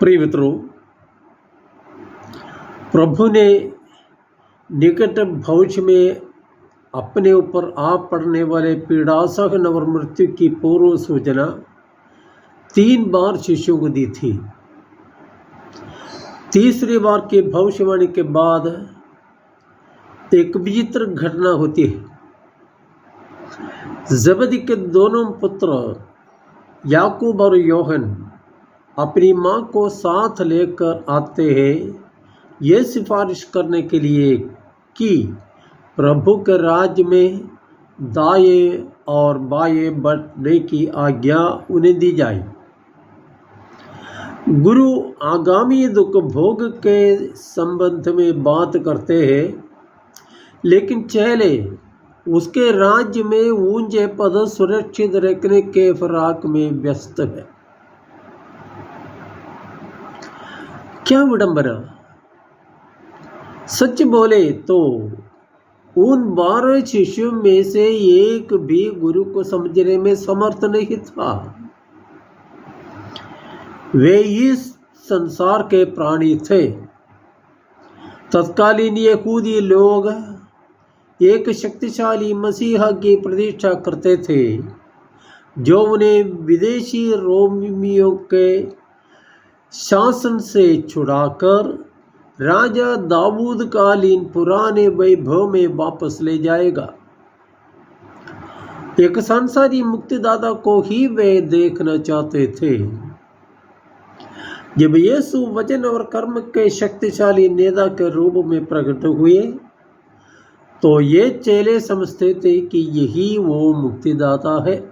प्रिय मित्रों, प्रभु ने निकट भविष्य में अपने ऊपर आ पड़ने वाले पीड़ासहन और मृत्यु की पूर्व सूचना 3 बार शिष्यों को दी थी। तीसरी बार की भविष्यवाणी के बाद एक विचित्र घटना होती है। जबदी के दोनों पुत्र याकूब और योहन अपनी मां को साथ लेकर आते हैं, ये सिफारिश करने के लिए कि प्रभु के राज्य में दाएं और बाएं बढ़ने की आज्ञा उन्हें दी जाए। गुरु आगामी दुख भोग के संबंध में बात करते हैं, लेकिन चेले उसके राज्य में ऊंचे पद सुरक्षित रखने के फिराक में व्यस्त है। क्या विडंबना! सच बोले तो उन 12 शिष्यों में से एक भी गुरु को समझने में समर्थ नहीं था। वे इस संसार के प्राणी थे। तत्कालीन यहूदी लोग एक शक्तिशाली मसीहा की प्रतीक्षा करते थे, जो उन्हें विदेशी रोमियों के शासन से छुड़ाकर राजा दाऊद कालीन पुराने वैभव में वापस ले जाएगा। एक सांसारिक मुक्तिदाता को ही वे देखना चाहते थे। जब यीशु वचन और कर्म के शक्तिशाली नेता के रूप में प्रकट हुए, तो ये चेले समझते थे कि यही वो मुक्तिदाता है।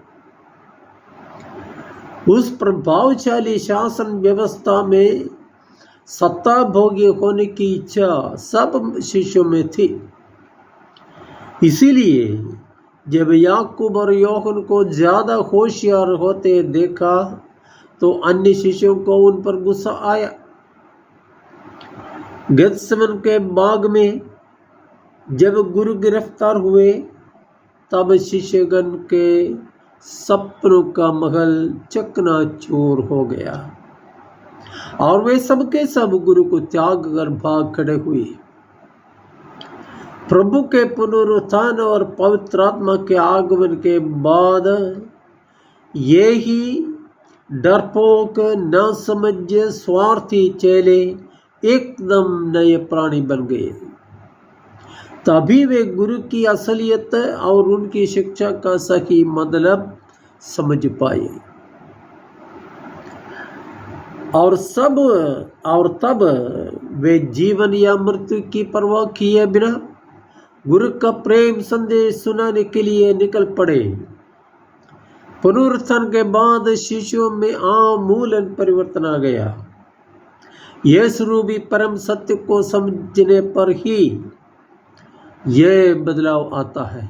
उस प्रभावशाली शासन व्यवस्था में सत्ता भोगी होने की इच्छा सब शिष्यों में थी। इसीलिए जब याकूब और योहन को ज्यादा होशियार होते देखा, तो अन्य शिष्यों को उन पर गुस्सा आया। गेत्सेमन के बाग में जब गुरु गिरफ्तार हुए, तब शिष्यगण के सपनों का महल चकनाचूर हो गया और वे सबके सब गुरु को त्याग कर भाग खड़े हुए। प्रभु के पुनरुत्थान और पवित्र आत्मा के आगमन के बाद ये ही डरपोक, नासमझ, स्वार्थी चेले एकदम नए प्राणी बन गए। तभी वे गुरु की असलियत और उनकी शिक्षा का सही मतलब समझ पाए और तब वे जीवन या मृत्यु की परवाह किए बिना गुरु का प्रेम संदेश सुनाने के लिए निकल पड़े। पुनरुत्थान के बाद शिष्यों में आमूलन परिवर्तन आ गया। यीशु रूपी परम सत्य को समझने पर ही यह बदलाव आता है।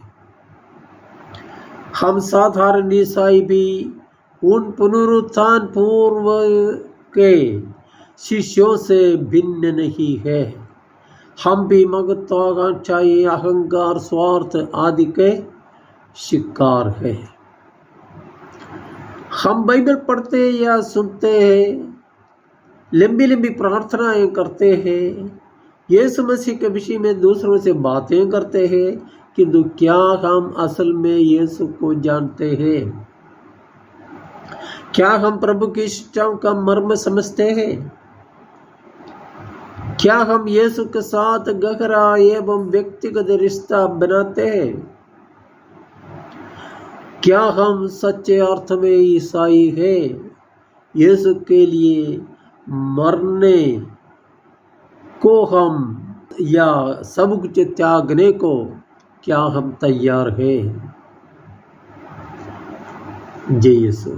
हम साधारण ईसाई भी उन पुनरुत्थान पूर्व के शिष्यों से भिन्न नहीं है। हम भी महत्वाकांक्षा, अहंकार, स्वार्थ आदि के शिकार हैं। हम बाइबल पढ़ते या सुनते हैं, लंबी लंबी प्रार्थनाएं करते हैं, यीशु मसीह के विषय में दूसरों से बातें करते हैं, किंतु क्या हम असल में यीशु को जानते हैं? क्या हम प्रभु की शिक्षाओं का मर्म समझते हैं? क्या हम यीशु के साथ गहरा एवं व्यक्तिगत रिश्ता बनाते हैं? क्या हम सच्चे अर्थ में ईसाई हैं? यीशु के लिए मरने को हम या सब कुछ त्यागने को क्या हम तैयार हैं? जय यीशु।